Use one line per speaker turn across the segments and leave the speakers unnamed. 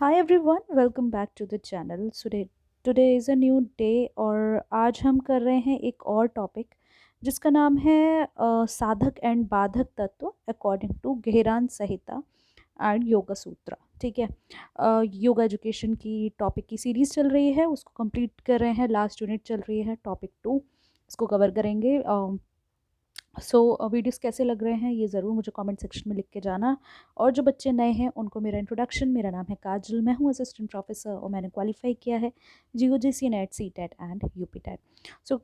Hi everyone, welcome back to the channel. Today is a new day और आज हम कर रहे हैं एक और टॉपिक जिसका नाम है साधक एंड बाधक तत्व according to Gheran Samhita and Yoga Sutra. ठीक है। योगा एजुकेशन की टॉपिक की सीरीज़ चल रही है, उसको कंप्लीट कर रहे हैं। लास्ट यूनिट चल रही है टॉपिक 2, इसको कवर करेंगे। वीडियोस कैसे लग रहे हैं ये ज़रूर मुझे कमेंट सेक्शन में लिख के जाना। और जो बच्चे नए हैं उनको मेरा इंट्रोडक्शन। मेरा नाम है काजल, मैं हूँ असिस्टेंट प्रोफेसर और मैंने क्वालिफाई किया है GOGC NET C TET and UP TET. So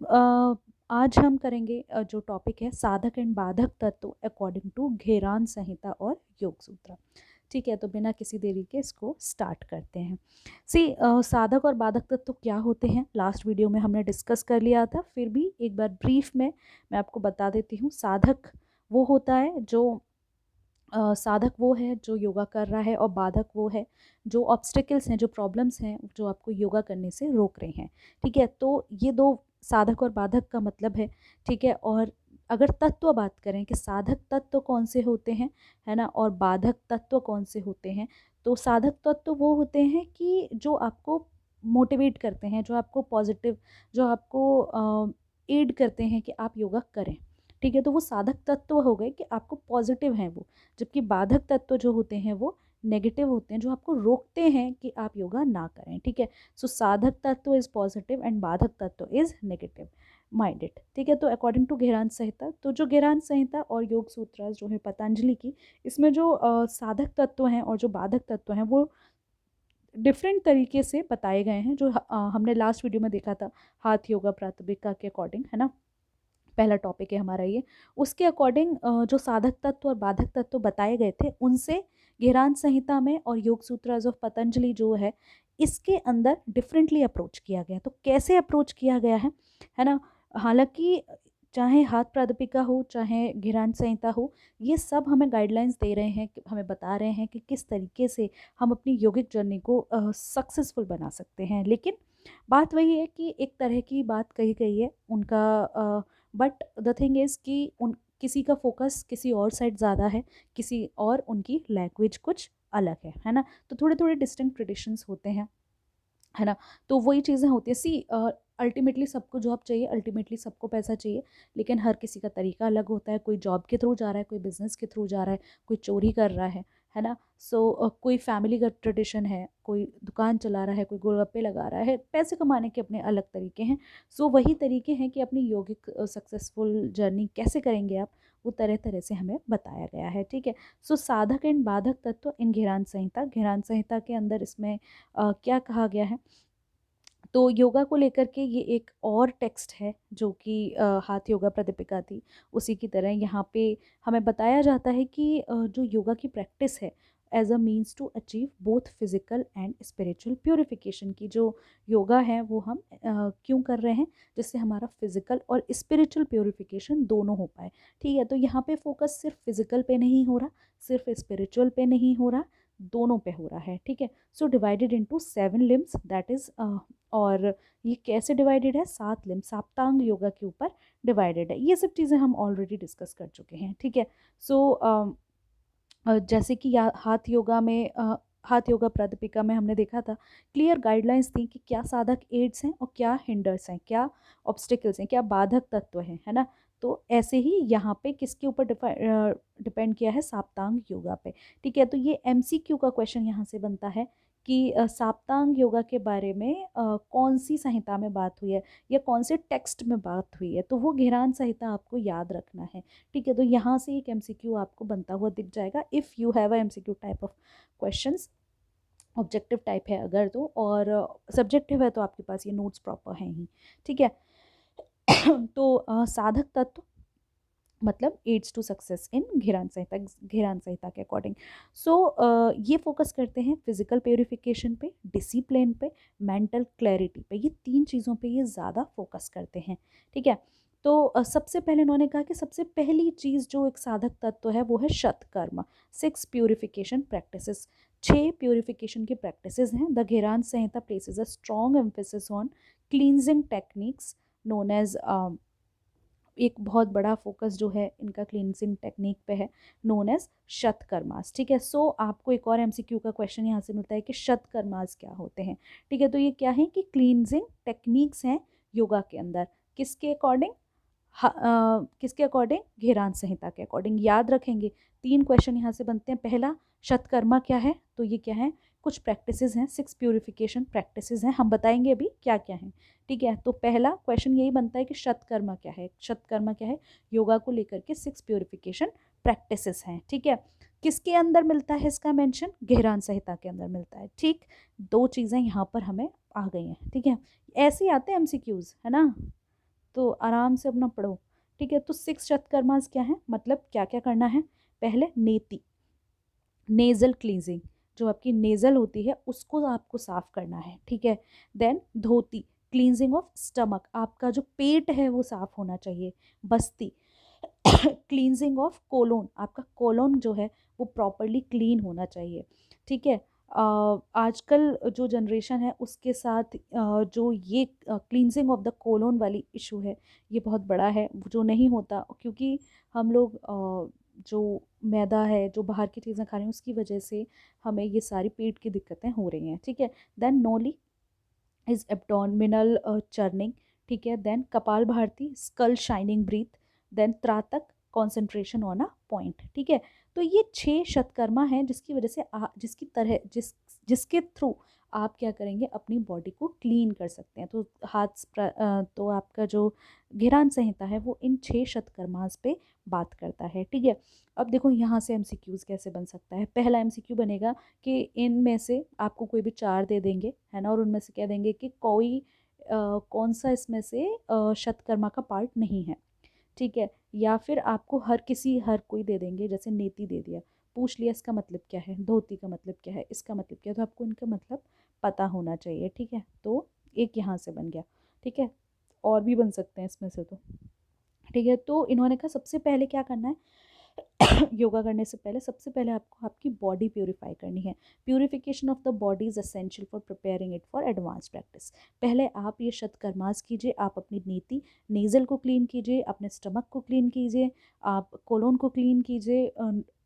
आज हम करेंगे जो टॉपिक है साधक एंड बाधक तत्व अकॉर्डिंग टू घेरान संहिता और योग सूत्र। ठीक है, तो बिना किसी देरी के इसको स्टार्ट करते हैं। साधक और बाधक तत्व क्या होते हैं लास्ट वीडियो में हमने डिस्कस कर लिया था, फिर भी एक बार ब्रीफ में मैं आपको बता देती हूँ। साधक वो होता है जो साधक वो है जो योगा कर रहा है, और बाधक वो है जो ऑब्स्टिकल्स हैं, जो प्रॉब्लम्स हैं, जो आपको योगा करने से रोक रहे हैं। ठीक है, तो ये दो साधक और बाधक का मतलब है। ठीक है, और अगर तत्व बात करें कि साधक तत्व कौन से होते हैं, है ना, और बाधक तत्व कौन से होते हैं, तो साधक तत्व वो होते हैं कि जो आपको मोटिवेट करते हैं, जो आपको पॉजिटिव, जो आपको एड करते हैं कि आप योगा करें। ठीक है, तो वो साधक तत्व हो गए कि आपको पॉजिटिव हैं वो। जबकि बाधक तत्व जो होते हैं वो नेगेटिव होते हैं, जो आपको रोकते हैं कि आप योगा ना करें। ठीक है, सो साधक तत्व इज पॉजिटिव एंड बाधक तत्व इज नेगेटिव माइंडेड। ठीक है, तो अकॉर्डिंग टू गेहरान संहिता, तो जो गेहरान संहिता और योग सूत्र जो है पतंजलि की, इसमें जो साधक तत्व हैं और जो बाधक तत्व हैं वो डिफरेंट तरीके से बताए गए हैं। जो हमने लास्ट वीडियो में देखा था हाथ योगा प्रातिपदिका के अकॉर्डिंग, है ना, पहला टॉपिक है हमारा ये। उसके अकॉर्डिंग जो साधक तत्व और बाधक तत्व बताए गए थे उनसे गेहरान संहिता में और योग सूत्रास ऑफ पतंजलि जो है इसके अंदर डिफरेंटली अप्रोच किया गया। तो कैसे अप्रोच किया गया है ना। हालांकि चाहे हाथ प्रादपिका हो चाहे गेहरान संहिता हो, ये सब हमें गाइडलाइंस दे रहे हैं, हमें बता रहे हैं कि किस तरीके से हम अपनी योगिक जर्नी को सक्सेसफुल बना सकते हैं। लेकिन बात वही है कि एक तरह की बात कही गई है उनका, बट द थिंग इज़ कि उन किसी का फोकस किसी और साइड ज़्यादा है, किसी और उनकी लैंग्वेज कुछ अलग है ना। तो थोड़े थोड़े डिस्टिंक्ट ट्रेडिशंस होते हैं, है ना। तो वही चीज़ें होती है। अल्टीमेटली सबको जॉब चाहिए, अल्टीमेटली सबको पैसा चाहिए, लेकिन हर किसी का तरीका अलग होता है। कोई जॉब के थ्रू जा रहा है, कोई बिजनेस के थ्रू जा रहा है, कोई चोरी कर रहा है ना। कोई फैमिली का ट्रेडिशन है, कोई दुकान चला रहा है, कोई गोलगप्पे लगा रहा है। पैसे कमाने के अपने अलग तरीके हैं। वही तरीके हैं कि अपनी योगिक सक्सेसफुल जर्नी कैसे करेंगे आप, वो तरह तरह से हमें बताया गया है। ठीक है, साधक एंड बाधक तत्व इन घेरान संहिता के अंदर इसमें क्या कहा गया है। तो योगा को लेकर के ये एक और टेक्स्ट है जो कि हाथ योगा प्रतिपिका थी, उसी की तरह यहाँ पे हमें बताया जाता है कि जो योगा की प्रैक्टिस है as a means to achieve both physical and spiritual purification की, जो योगा है वो हम क्यों कर रहे हैं, जिससे हमारा फिजिकल और स्पिरिचुअल प्योरिफिकेशन दोनों हो पाए। ठीक है, तो यहाँ पे फोकस सिर्फ फिजिकल पे नहीं हो रहा, सिर्फ स्पिरिचुअल पे नहीं हो रहा, दोनों पे हो रहा है। ठीक है, divided into 7 limbs, that is, और ये कैसे डिवाइडेड है, 7 लिम्स साप्तांग योगा के ऊपर डिवाइडेड है। ये सब चीज़ें हम ऑलरेडी डिस्कस कर चुके हैं। ठीक है, जैसे कि हाथ योगा में हाथ योगा प्रातिपिका में हमने देखा था, क्लियर गाइडलाइंस थी कि क्या साधक एड्स हैं और क्या हिंडर्स हैं, क्या ऑब्स्टिकल्स हैं, क्या बाधक तत्व हैं, है ना। तो ऐसे ही यहाँ पे किसके ऊपर डिपेंड किया है, साप्तांग योगा पे। ठीक है, तो ये MCQ का क्वेश्चन यहाँ से बनता है कि साप्तांग योगा के बारे में कौन सी संहिता में बात हुई है या कौन से टेक्स्ट में बात हुई है, तो वो घेरान संहिता आपको याद रखना है। ठीक है, तो यहाँ से एक MCQ आपको बनता हुआ दिख जाएगा if you have a MCQ type of questions. Objective type है अगर तो, और सब्जेक्टिव है तो आपके पास ये नोट्स प्रॉपर हैं ही। ठीक है। तो साधक तत्व मतलब एड्स टू सक्सेस इन घेरान संहिता के अकॉर्डिंग। ये फोकस करते हैं फिजिकल प्योरिफिकेशन पे, डिसिप्लिन पे, मेंटल क्लैरिटी पे, ये 3 चीज़ों पे ये ज़्यादा फोकस करते हैं। ठीक है, तो सबसे पहले उन्होंने कहा कि सबसे पहली चीज़ जो एक साधक तत्व है वो है शतकर्म, 6 प्योरिफिकेशन प्रैक्टिसेस, 6 प्योरिफिकेशन की प्रैक्टिसेस हैं। The Gheran Samhita places a strong emphasis on cleansing techniques known as एक बहुत बड़ा फोकस जो है इनका क्लींजिंग टेक्निक पे है, नोन एज शतकर्मास। ठीक है, सो आपको एक और एमसीक्यू का क्वेश्चन यहाँ से मिलता है कि शतकर्मास क्या होते हैं। ठीक है, तो ये क्या है कि क्लींजिंग टेक्निक्स हैं योगा के अंदर, किसके अकॉर्डिंग, किसके अकॉर्डिंग, घेरान संहिता के अकॉर्डिंग। याद रखेंगे 3 क्वेश्चन यहाँ से बनते हैं। पहला, शतकर्मा क्या है, तो ये क्या है, कुछ प्रैक्टिसेस हैं, 6 प्यूरिफिकेशन प्रैक्टिसेस हैं, हम बताएंगे अभी क्या क्या हैं। ठीक है, तो पहला क्वेश्चन यही बनता है कि शतकर्मा क्या है। शतकर्मा क्या है, योगा को लेकर के 6 प्यूरिफिकेशन प्रैक्टिसेस हैं। ठीक है, किसके अंदर मिलता है इसका मेंशन, घेरान संहिता के अंदर मिलता है। ठीक, 2 चीज़ें यहाँ पर हमें आ गई हैं। ठीक है, ऐसे ही आते हैं एमसीक्यूज, है ना, तो आराम से अपना पढ़ो। ठीक है, तो 6 शतकर्मास क्या है, मतलब क्या क्या करना है। पहले नेति, नेजल क्लींजिंग, जो आपकी नेजल होती है उसको आपको साफ करना है। ठीक है, देन धोती, क्लींजिंग ऑफ स्टमक, आपका जो पेट है वो साफ होना चाहिए। बस्ती, क्लींजिंग ऑफ कोलोन, आपका कोलोन जो है वो प्रॉपरली क्लीन होना चाहिए। ठीक है, आजकल जो जनरेशन है उसके साथ जो ये क्लींजिंग ऑफ द कोलोन वाली इशू है ये बहुत बड़ा है, जो नहीं होता क्योंकि हम लोग जो मैदा है, जो बाहर की चीज़ें खा रहे हैं उसकी वजह से हमें ये सारी पेट की दिक्कतें हो रही हैं। ठीक है, then Nauli is abdominal churning. ठीक है, then Kapal Bharati, skull shining breath, then Tratak, concentration on a point. ठीक है, तो ये 6 शतकर्मा हैं जिसकी वजह से जिसके थ्रू आप क्या करेंगे, अपनी बॉडी को क्लीन कर सकते हैं। तो तो आपका जो घेरान संहिता है वो इन 6 शतकर्मास पे बात करता है। ठीक है, अब देखो यहाँ से एमसीक्यूज कैसे बन सकता है। पहला एमसीक्यू बनेगा कि इनमें से आपको कोई भी 4 दे देंगे, है ना, और उनमें से कह देंगे कि कोई कौन सा इसमें से शतकर्मा का पार्ट नहीं है। ठीक है, या फिर आपको हर कोई दे देंगे, जैसे नेति दे दिया, पूछ लिया इसका मतलब क्या है, धोती का मतलब क्या है, इसका मतलब क्या है, तो आपको इनका मतलब पता होना चाहिए। ठीक है, तो एक यहाँ से बन गया। ठीक है, और भी बन सकते हैं इसमें से तो। ठीक है, तो इन्होंने कहा सबसे पहले क्या करना है, योगा करने से पहले सबसे पहले आपको आपकी बॉडी प्यूरिफाई करनी है। Purification of the body is essential for preparing it for advance practice. पहले आप ये शतकर्मास कीजिए, आप अपनी नीति नेजल को क्लीन कीजिए, अपने स्टमक को क्लीन कीजिए, आप कोलोन को क्लीन कीजिए,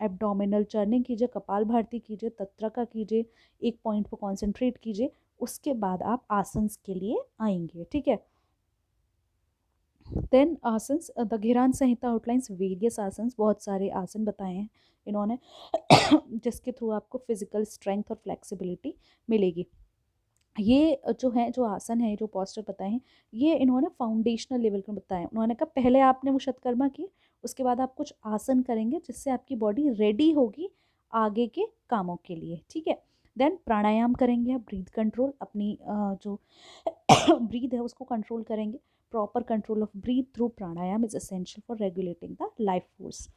एब्डोमिनल चर्निंग कीजिए, कपाल भारती कीजिए, तत्रका कीजिए, एक पॉइंट पर कॉन्सेंट्रेट कीजिए, उसके बाद आप आसन्स के लिए आएंगे। ठीक है, then asanas, the Gheran Samhita outlines various asanas, बहुत सारे आसन बताए हैं इन्होंने जिसके थ्रू आपको फिजिकल स्ट्रेंथ और फ्लेक्सिबिलिटी मिलेगी। ये जो है, जो आसन है, जो पोस्टर बताए हैं, ये इन्होंने फाउंडेशनल लेवल का बताया। उन्होंने कहा पहले आपने वो शतकर्मा की, उसके बाद आप कुछ आसन करेंगे जिससे आपकी बॉडी रेडी होगी आगे के कामों के लिए। ठीक है, देन प्राणायाम करेंगे आप, ब्रीथ कंट्रोल, अपनी जो ब्रीथ है उसको कंट्रोल करेंगे। Proper control of breath through प्राणायाम is essential for regulating the life force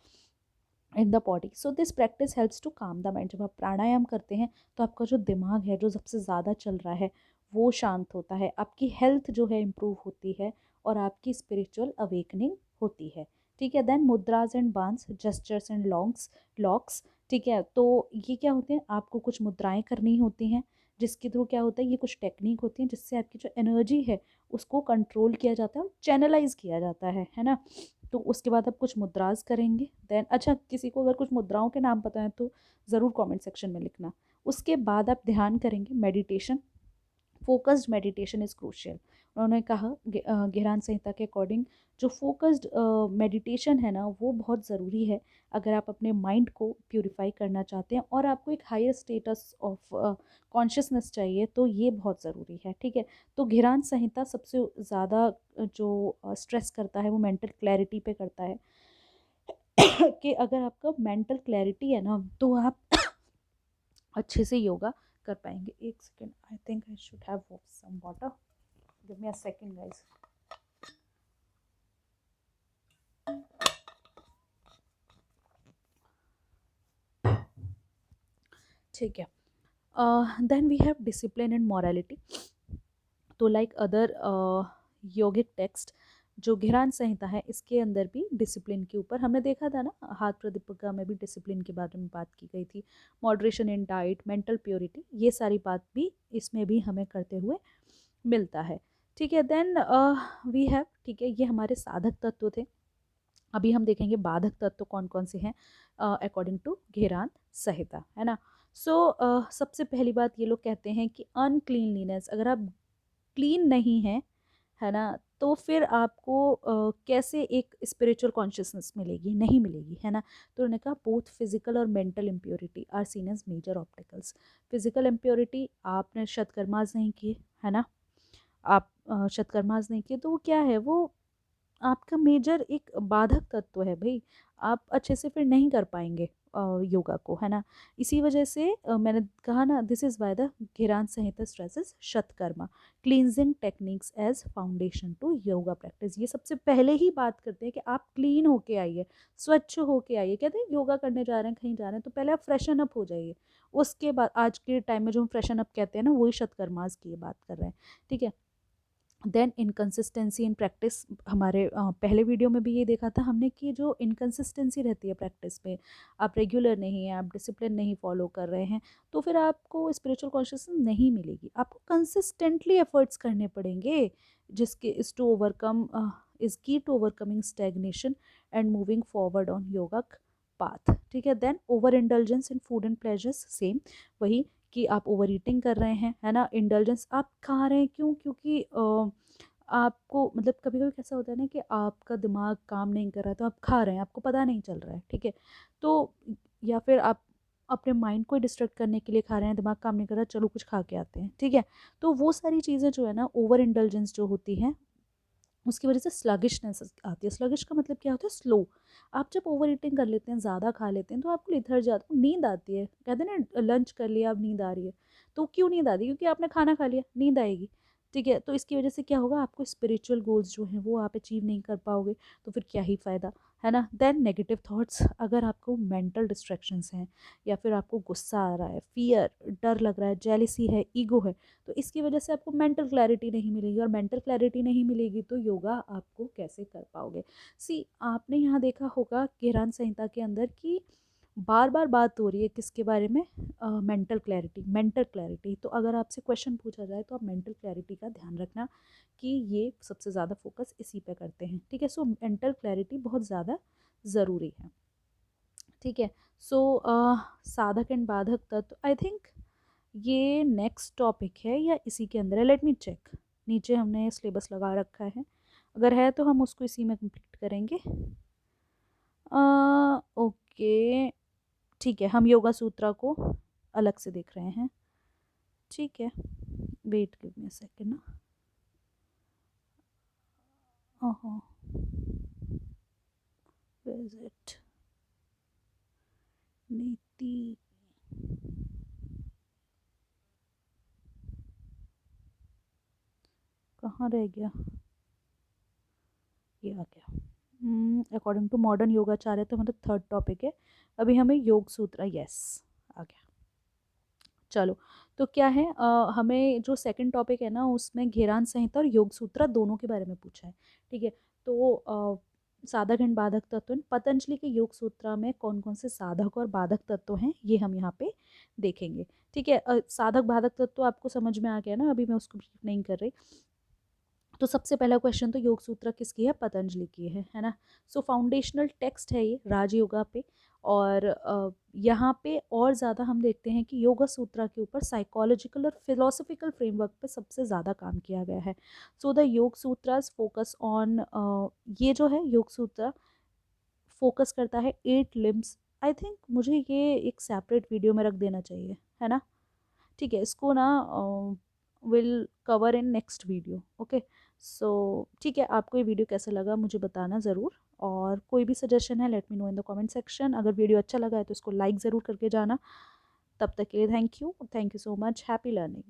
in the body. So this practice helps to calm the mind. जब आप प्राणायाम करते हैं तो आपका जो दिमाग है, जो सबसे ज़्यादा चल रहा है, वो शांत होता है, आपकी हेल्थ जो है इम्प्रूव होती है और आपकी स्पिरिचुअल अवेकनिंग होती है। ठीक है, देन मुद्राज एंड बांस, जेस्चर्स एंड लॉक्स। ठीक है, तो ये क्या होते हैं, आपको कुछ मुद्राएं करनी होती हैं जिसके थ्रू क्या होता है, ये कुछ टेक्निक होती हैं जिससे आपकी जो एनर्जी है उसको कंट्रोल किया जाता है और चैनलाइज किया जाता है ना। तो उसके बाद आप कुछ मुद्राज करेंगे। देन अच्छा, किसी को अगर कुछ मुद्राओं के नाम पता है तो ज़रूर कमेंट सेक्शन में लिखना। उसके बाद आप ध्यान करेंगे, meditation, focused meditation is crucial. उन्होंने कहा घेरान संहिता के अकॉर्डिंग जो फोकस्ड मेडिटेशन है ना वो बहुत ज़रूरी है अगर आप अपने माइंड को प्यूरिफाई करना चाहते हैं और आपको एक हायर स्टेटस ऑफ कॉन्शियसनेस चाहिए, तो ये बहुत ज़रूरी है। ठीक है, तो घेरान संहिता सबसे ज़्यादा जो स्ट्रेस करता है वो मेंटल क्लैरिटी पे करता है कि अगर आपका मेंटल क्लैरिटी है ना तो आप अच्छे से योगा कर पाएंगे। एक second, I think I should have some water, give me a second guys. ठीक है, then we have discipline and morality. तो लाइक अदर योगिक टेक्स्ट, जो घेरान संहिता है इसके अंदर भी डिसिप्लिन के ऊपर हमने देखा था ना, हाथ प्रदीपिका में भी डिसिप्लिन के बारे में बात की गई थी। Moderation in diet, mental purity, ये सारी बात भी इसमें भी हमें करते हुए मिलता है। ठीक है, देन वी हैव, ठीक है, ये हमारे साधक तत्व थे। अभी हम देखेंगे बाधक तत्व कौन कौन से हैं अकॉर्डिंग टू घेरान संहिता, है ना। सो सबसे पहली बात ये लोग कहते हैं कि अनक्लीनलीनेस, अगर आप क्लीन नहीं हैं, है ना, तो फिर आपको कैसे एक स्पिरिचुअल कॉन्शियसनेस मिलेगी, नहीं मिलेगी, है ना। तो उन्होंने कहा बोथ फिजिकल और mental impurity are seen as major obstacles. Physical impurity, आपने शतकर्माज नहीं किए, है ना, आप शतकर्माज नहीं किए तो वो क्या है, वो आपका मेजर एक बाधक तत्व है भाई। आप अच्छे से फिर नहीं कर पाएंगे योगा को, है ना। इसी वजह से मैंने कहा ना, this is why the Gheran Samhita stresses shatkarma cleansing techniques as foundation to yoga practice. ये सबसे पहले ही बात करते हैं कि आप क्लीन होके आइए, स्वच्छ होके आइए। कहते हैं योगा करने जा रहे हैं, कहीं जा रहे हैं, तो पहले आप फ्रेशन अप हो जाइए। उसके बाद आज के टाइम में जो हम फ्रेशन अप कहते हैं ना, वही शतकर्मास की बात कर रहे हैं, ठीक है। देन इनकन्सिस्टेंसी इन प्रैक्टिस, हमारे पहले वीडियो में भी ये देखा था हमने कि जो इनकन्सिस्टेंसी रहती है प्रैक्टिस में, आप रेगुलर नहीं हैं, आप डिसिप्लिन नहीं फॉलो कर रहे हैं, तो फिर आपको स्पिरिचुअल कॉन्शियसनेस नहीं मिलेगी। आपको कंसिस्टेंटली एफर्ट्स करने पड़ेंगे, जिसके is to overcome is key to overcoming stagnation and moving forward on yoga path, ठीक है। Then over indulgence in food and pleasures, same वही कि आप ओवर ईटिंग कर रहे हैं, है ना। इंडल्जेंस, आप खा रहे हैं क्यों, क्योंकि आपको मतलब कभी कभी कैसा होता है ना कि आपका दिमाग काम नहीं कर रहा है तो आप खा रहे हैं, आपको पता नहीं चल रहा है, ठीक है। तो या फिर आप अपने माइंड को डिस्ट्रैक्ट करने के लिए खा रहे हैं, दिमाग काम नहीं कर रहा, चलो कुछ खा के आते हैं, ठीक है। तो वो सारी चीज़ें जो है ना, ओवर इंडल्जेंस जो होती हैं, उसकी वजह से स्लगिशनेस आती है। स्लगिश का मतलब क्या होता है, स्लो। आप जब ओवर ईटिंग कर लेते हैं, ज़्यादा खा लेते हैं, तो आपको लेथर्जी आती है, नींद आती है। कहते हैं ना, लंच कर लिया अब नींद आ रही है, तो क्यों नींद आती है, क्योंकि आपने खाना खा लिया, नींद आएगी, ठीक है। तो इसकी वजह से क्या होगा, आपको स्पिरिचुअल गोल्स जो हैं वो आप अचीव नहीं कर पाओगे, तो फिर क्या ही फ़ायदा, है ना। देन नेगेटिव थॉट्स, अगर आपको मेंटल डिस्ट्रैक्शंस हैं, या फिर आपको गुस्सा आ रहा है, फियर, डर लग रहा है, जेलिसी है, ईगो है, तो इसकी वजह से आपको मेंटल क्लैरिटी नहीं मिलेगी, और मेंटल क्लैरिटी नहीं मिलेगी तो योगा आपको कैसे कर पाओगे। सी, आपने यहाँ देखा होगा घेरान संहिता के अंदर कि बार बार बात हो रही है किसके बारे में, मेंटल क्लैरिटी, मेंटल क्लैरिटी। तो अगर आपसे क्वेश्चन पूछा जाए तो आप मेंटल क्लैरिटी का ध्यान रखना कि ये सबसे ज़्यादा फोकस इसी पे करते हैं, ठीक है। सो मेंटल क्लैरिटी बहुत ज़्यादा ज़रूरी है, ठीक है। सो साधक एंड बाधक तत्व, आई थिंक ये नेक्स्ट टॉपिक है या इसी के अंदर है, लेट मी चेक। नीचे हमने सिलेबस लगा रखा है, अगर है तो हम उसको इसी में कंप्लीट करेंगे। ओके, ठीक है, हम योगा सूत्रा को अलग से देख रहे हैं, ठीक है। Wait give me a second ना। ओहो, वेयर इज इट, नीति, कहाँ रह गया, ये आ गया। अकॉर्डिंग टू मॉडर्न योगाचार्य, तो मतलब थर्ड टॉपिक है। अभी हमें योग सूत्र, यस, आ गया। चलो, तो क्या है, हमें जो सेकंड टॉपिक है ना, उसमें घेरान संहिता और योग सूत्र दोनों के बारे में पूछा है, ठीक है। तो साधक एंड बाधक तत्व, पतंजलि के योग सूत्र में कौन कौन से साधक और बाधक तत्व हैं, ये हम यहाँ पे देखेंगे, ठीक है। साधक बाधक तत्व आपको समझ में आ गया ना, अभी मैं उसको ब्रीफ नहीं कर रही। तो सबसे पहला क्वेश्चन तो योग सूत्र किसकी है, पतंजलि की है ना। सो फाउंडेशनल टेक्स्ट है ये राजयोगा पे, और यहाँ पे और ज़्यादा हम देखते हैं कि योगा सूत्रा के ऊपर साइकोलॉजिकल और फिलोसफिकल फ्रेमवर्क पे सबसे ज़्यादा काम किया गया है। सो द योग सूत्रास फोकस ऑन, ये जो है योग सूत्रा फोकस करता है 8 लिम्स। आई थिंक मुझे ये एक सेपरेट वीडियो में रख देना चाहिए, है ना, ठीक है। इसको ना will cover in next video, okay. So ठीक है, आपको ये वीडियो कैसा लगा मुझे बताना ज़रूर, और कोई भी सजेशन है let me know in the comment section. अगर वीडियो अच्छा लगा है तो इसको लाइक ज़रूर करके जाना। तब तक के लिए thank you so much, happy learning.